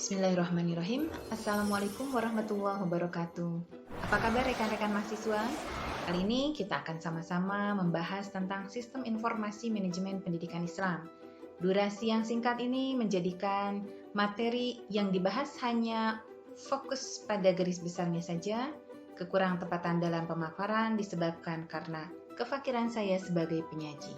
Bismillahirrahmanirrahim. Assalamualaikum warahmatullahi wabarakatuh. Apa kabar rekan-rekan mahasiswa? Kali ini kita akan sama-sama membahas tentang sistem informasi manajemen pendidikan Islam. Durasi yang singkat ini menjadikan materi yang dibahas hanya fokus pada garis besarnya saja. Kekurang tepatan dalam pemaparan disebabkan karena kefakiran saya sebagai penyaji.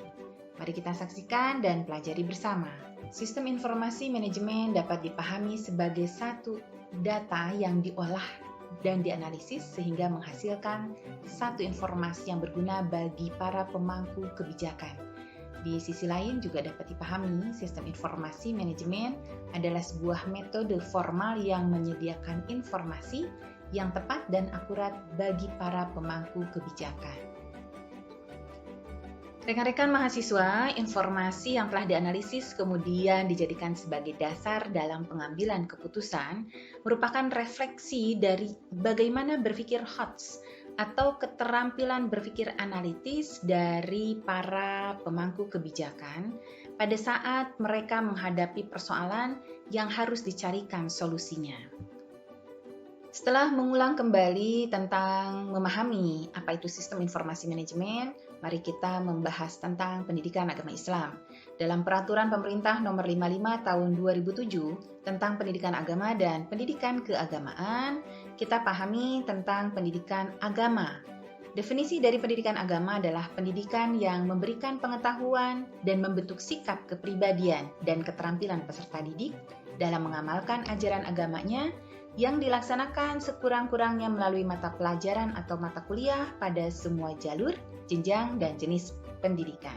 Mari kita saksikan dan pelajari bersama. Sistem informasi manajemen dapat dipahami sebagai satu data yang diolah dan dianalisis sehingga menghasilkan satu informasi yang berguna bagi para pemangku kebijakan. Di sisi lain juga dapat dipahami sistem informasi manajemen adalah sebuah metode formal yang menyediakan informasi yang tepat dan akurat bagi para pemangku kebijakan. Rekan-rekan mahasiswa, informasi yang telah dianalisis kemudian dijadikan sebagai dasar dalam pengambilan keputusan merupakan refleksi dari bagaimana berpikir HOTS atau keterampilan berpikir analitis dari para pemangku kebijakan pada saat mereka menghadapi persoalan yang harus dicarikan solusinya. Setelah mengulang kembali tentang memahami apa itu sistem informasi manajemen, mari kita membahas tentang pendidikan agama Islam. Dalam peraturan pemerintah nomor 55 tahun 2007 tentang pendidikan agama dan pendidikan keagamaan, kita pahami tentang pendidikan agama. Definisi dari pendidikan agama adalah pendidikan yang memberikan pengetahuan dan membentuk sikap kepribadian dan keterampilan peserta didik dalam mengamalkan ajaran agamanya yang dilaksanakan sekurang-kurangnya melalui mata pelajaran atau mata kuliah pada semua jalur, jenjang, dan jenis pendidikan.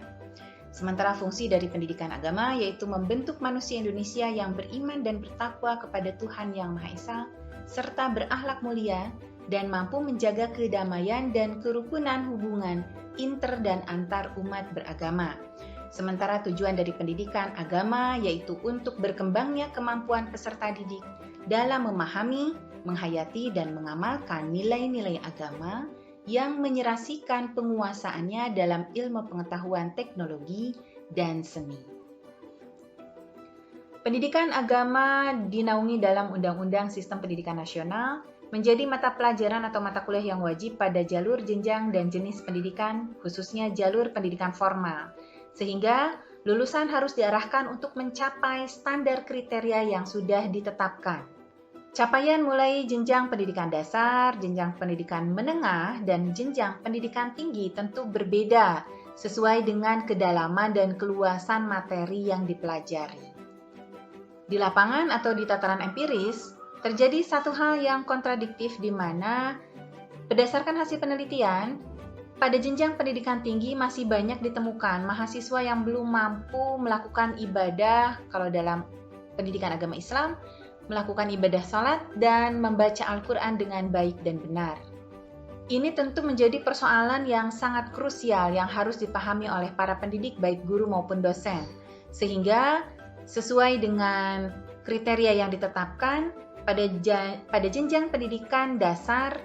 Sementara fungsi dari pendidikan agama yaitu membentuk manusia Indonesia yang beriman dan bertakwa kepada Tuhan Yang Maha Esa, serta berakhlak mulia dan mampu menjaga kedamaian dan kerukunan hubungan inter dan antar umat beragama. Sementara tujuan dari pendidikan agama yaitu untuk berkembangnya kemampuan peserta didik dalam memahami, menghayati, dan mengamalkan nilai-nilai agama yang menyerasikan penguasaannya dalam ilmu pengetahuan teknologi dan seni. Pendidikan agama dinaungi dalam Undang-Undang Sistem Pendidikan Nasional menjadi mata pelajaran atau mata kuliah yang wajib pada jalur jenjang dan jenis pendidikan, khususnya jalur pendidikan formal, sehingga lulusan harus diarahkan untuk mencapai standar kriteria yang sudah ditetapkan. Capaian mulai jenjang pendidikan dasar, jenjang pendidikan menengah, dan jenjang pendidikan tinggi tentu berbeda sesuai dengan kedalaman dan keluasan materi yang dipelajari. Di lapangan atau di tataran empiris, terjadi satu hal yang kontradiktif di mana berdasarkan hasil penelitian, pada jenjang pendidikan tinggi masih banyak ditemukan mahasiswa yang belum mampu melakukan ibadah, kalau dalam pendidikan agama Islam, melakukan ibadah salat dan membaca Al-Quran dengan baik dan benar. Ini tentu menjadi persoalan yang sangat krusial yang harus dipahami oleh para pendidik baik guru maupun dosen. Sehingga sesuai dengan kriteria yang ditetapkan pada jenjang pendidikan dasar,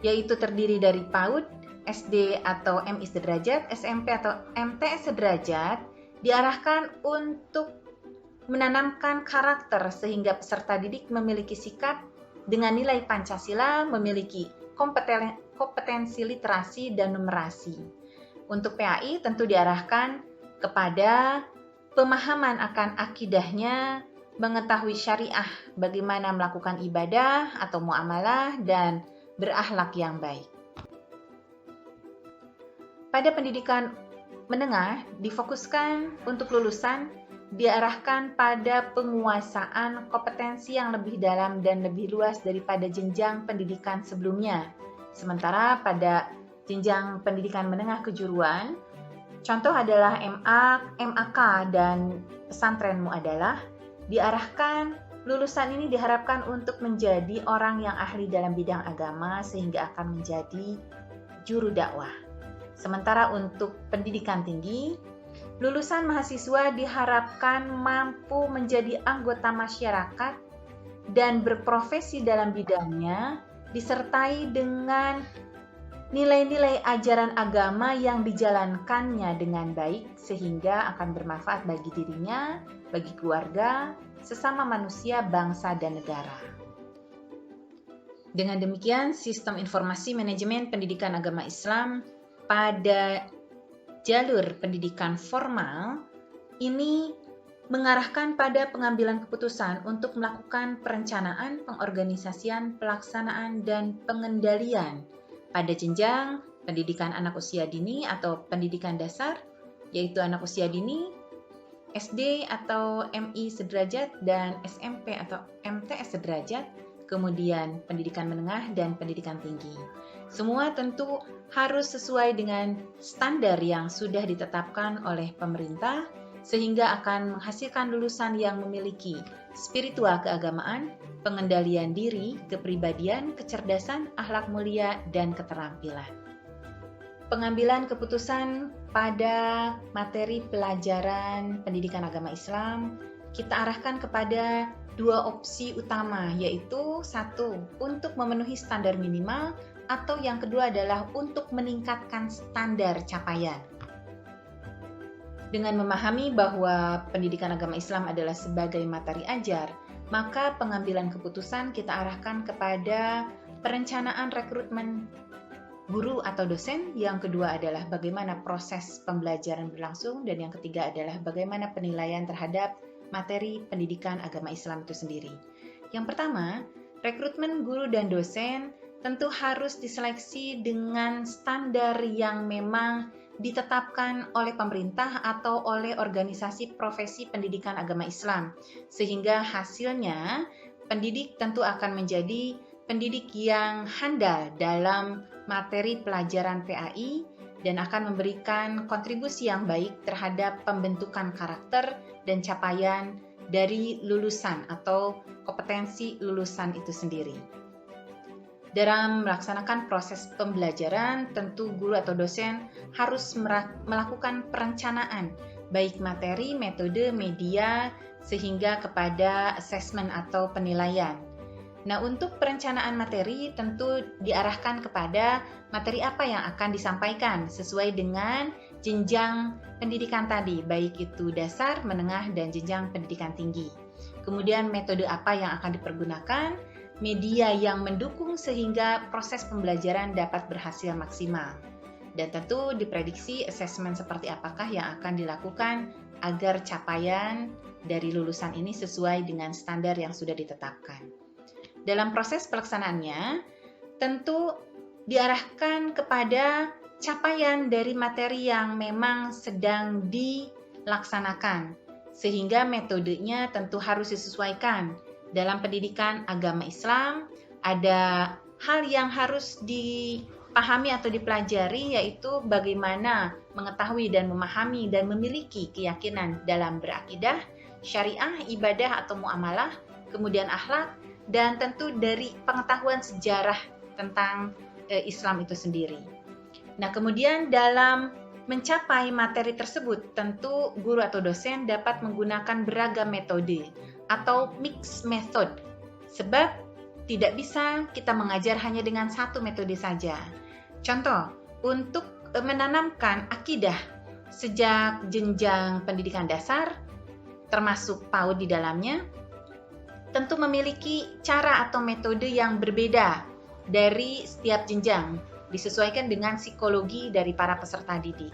yaitu terdiri dari PAUD, SD atau MI sederajat, SMP atau MTS sederajat, diarahkan untuk menanamkan karakter sehingga peserta didik memiliki sikap dengan nilai Pancasila, memiliki kompetensi literasi dan numerasi. Untuk PAI tentu diarahkan kepada pemahaman akan akidahnya, mengetahui syariah, bagaimana melakukan ibadah atau muamalah, dan berakhlak yang baik. Pada pendidikan menengah difokuskan untuk lulusan diarahkan pada penguasaan kompetensi yang lebih dalam dan lebih luas daripada jenjang pendidikan sebelumnya. Sementara pada jenjang pendidikan menengah kejuruan, contoh adalah MA, MAK, dan pesantren muadalah, diarahkan lulusan ini diharapkan untuk menjadi orang yang ahli dalam bidang agama sehingga akan menjadi juru dakwah. Sementara untuk pendidikan tinggi, lulusan mahasiswa diharapkan mampu menjadi anggota masyarakat dan berprofesi dalam bidangnya, disertai dengan nilai-nilai ajaran agama yang dijalankannya dengan baik sehingga akan bermanfaat bagi dirinya, bagi keluarga, sesama manusia, bangsa, dan negara. Dengan demikian, sistem informasi manajemen pendidikan agama Islam pada jalur pendidikan formal ini mengarahkan pada pengambilan keputusan untuk melakukan perencanaan, pengorganisasian, pelaksanaan, dan pengendalian pada jenjang pendidikan anak usia dini atau pendidikan dasar, yaitu anak usia dini, SD atau MI sederajat, dan SMP atau MTS sederajat, kemudian pendidikan menengah dan pendidikan tinggi. Semua tentu harus sesuai dengan standar yang sudah ditetapkan oleh pemerintah, sehingga akan menghasilkan lulusan yang memiliki spiritual keagamaan, pengendalian diri, kepribadian, kecerdasan, akhlak mulia, dan keterampilan. Pengambilan keputusan pada materi pelajaran pendidikan agama Islam, kita arahkan kepada dua opsi utama, yaitu satu, untuk memenuhi standar minimal, atau yang kedua adalah untuk meningkatkan standar capaian. Dengan memahami bahwa pendidikan agama Islam adalah sebagai materi ajar, maka pengambilan keputusan kita arahkan kepada perencanaan rekrutmen guru atau dosen, yang kedua adalah bagaimana proses pembelajaran berlangsung, dan yang ketiga adalah bagaimana penilaian terhadap materi pendidikan agama Islam itu sendiri. Yang pertama, rekrutmen guru dan dosen tentu harus diseleksi dengan standar yang memang ditetapkan oleh pemerintah atau oleh organisasi profesi pendidikan agama Islam, sehingga hasilnya pendidik tentu akan menjadi pendidik yang handal dalam materi pelajaran PAI dan akan memberikan kontribusi yang baik terhadap pembentukan karakter dan capaian dari lulusan atau kompetensi lulusan itu sendiri. Dalam melaksanakan proses pembelajaran, tentu guru atau dosen harus melakukan perencanaan, baik materi, metode, media, sehingga kepada asesmen atau penilaian. Nah, untuk perencanaan materi tentu diarahkan kepada materi apa yang akan disampaikan sesuai dengan jenjang pendidikan tadi, baik itu dasar, menengah, dan jenjang pendidikan tinggi. Kemudian metode apa yang akan dipergunakan, media yang mendukung sehingga proses pembelajaran dapat berhasil maksimal. Dan tentu diprediksi asesmen seperti apakah yang akan dilakukan agar capaian dari lulusan ini sesuai dengan standar yang sudah ditetapkan. Dalam proses pelaksanaannya, tentu diarahkan kepada capaian dari materi yang memang sedang dilaksanakan, sehingga metodenya tentu harus disesuaikan. Dalam pendidikan agama Islam, ada hal yang harus dipahami atau dipelajari, yaitu bagaimana mengetahui dan memahami dan memiliki keyakinan dalam berakidah, syariah, ibadah atau muamalah, kemudian akhlak, dan tentu dari pengetahuan sejarah tentang Islam itu sendiri. Nah, kemudian dalam mencapai materi tersebut, tentu guru atau dosen dapat menggunakan beragam metode atau mix method, sebab tidak bisa kita mengajar hanya dengan satu metode saja. Contoh, untuk menanamkan akidah sejak jenjang pendidikan dasar, termasuk PAUD di dalamnya, tentu memiliki cara atau metode yang berbeda dari setiap jenjang, disesuaikan dengan psikologi dari para peserta didik.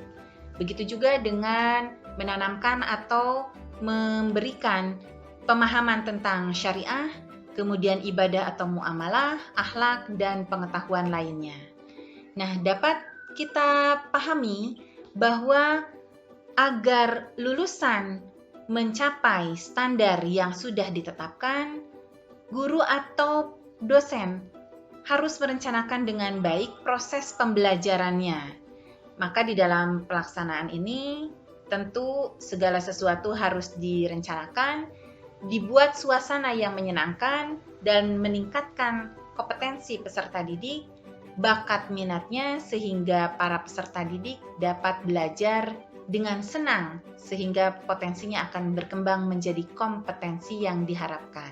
Begitu juga dengan menanamkan atau memberikan pemahaman tentang syariah, kemudian ibadah atau muamalah, akhlak, dan pengetahuan lainnya. Nah, dapat kita pahami bahwa agar lulusan mencapai standar yang sudah ditetapkan, guru atau dosen harus merencanakan dengan baik proses pembelajarannya. Maka di dalam pelaksanaan ini, tentu segala sesuatu harus direncanakan, dibuat suasana yang menyenangkan, dan meningkatkan kompetensi peserta didik, bakat minatnya, sehingga para peserta didik dapat belajar dengan senang, sehingga potensinya akan berkembang menjadi kompetensi yang diharapkan.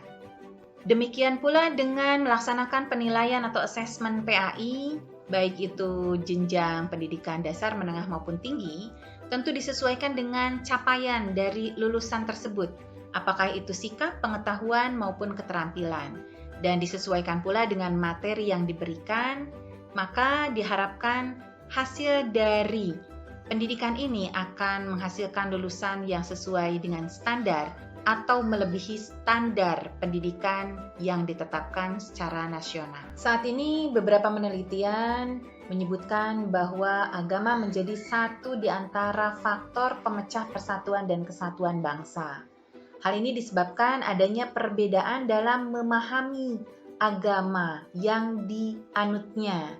Demikian pula dengan melaksanakan penilaian atau asesmen PAI, baik itu jenjang pendidikan dasar, menengah maupun tinggi, tentu disesuaikan dengan capaian dari lulusan tersebut, apakah itu sikap, pengetahuan, maupun keterampilan, dan disesuaikan pula dengan materi yang diberikan. Maka diharapkan hasil dari pendidikan ini akan menghasilkan lulusan yang sesuai dengan standar atau melebihi standar pendidikan yang ditetapkan secara nasional. Saat ini beberapa penelitian menyebutkan bahwa agama menjadi satu di antara faktor pemecah persatuan dan kesatuan bangsa. Hal ini disebabkan adanya perbedaan dalam memahami agama yang dianutnya.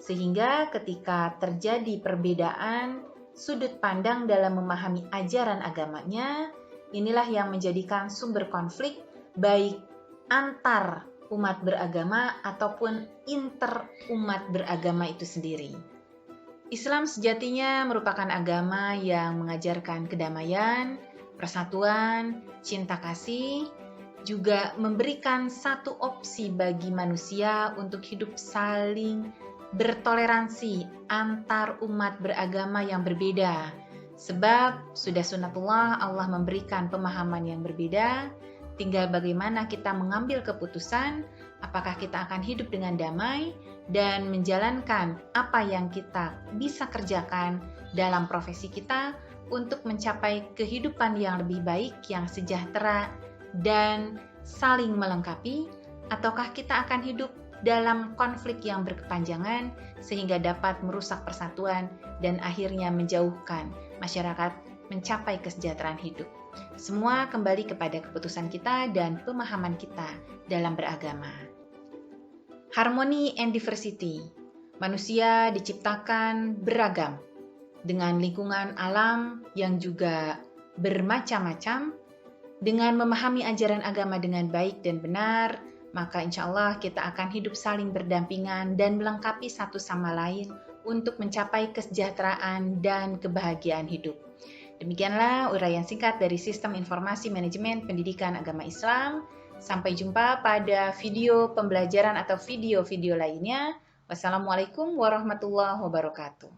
Sehingga ketika terjadi perbedaan sudut pandang dalam memahami ajaran agamanya, inilah yang menjadikan sumber konflik baik antar umat beragama ataupun inter umat beragama itu sendiri. Islam sejatinya merupakan agama yang mengajarkan kedamaian, persatuan, cinta kasih, juga memberikan satu opsi bagi manusia untuk hidup saling bertoleransi antar umat beragama yang berbeda. Sebab sudah sunatullah Allah memberikan pemahaman yang berbeda, tinggal bagaimana kita mengambil keputusan apakah kita akan hidup dengan damai dan menjalankan apa yang kita bisa kerjakan dalam profesi kita untuk mencapai kehidupan yang lebih baik, yang sejahtera dan saling melengkapi, ataukah kita akan hidup dalam konflik yang berkepanjangan sehingga dapat merusak persatuan dan akhirnya menjauhkan masyarakat mencapai kesejahteraan hidup. Semua kembali kepada keputusan kita dan pemahaman kita dalam beragama. Harmony and diversity. Manusia diciptakan beragam dengan lingkungan alam yang juga bermacam-macam. Dengan memahami ajaran agama dengan baik dan benar, maka insya Allah kita akan hidup saling berdampingan dan melengkapi satu sama lain untuk mencapai kesejahteraan dan kebahagiaan hidup. Demikianlah uraian singkat dari Sistem Informasi Manajemen Pendidikan Agama Islam. Sampai jumpa pada video pembelajaran atau video-video lainnya. Wassalamualaikum warahmatullahi wabarakatuh.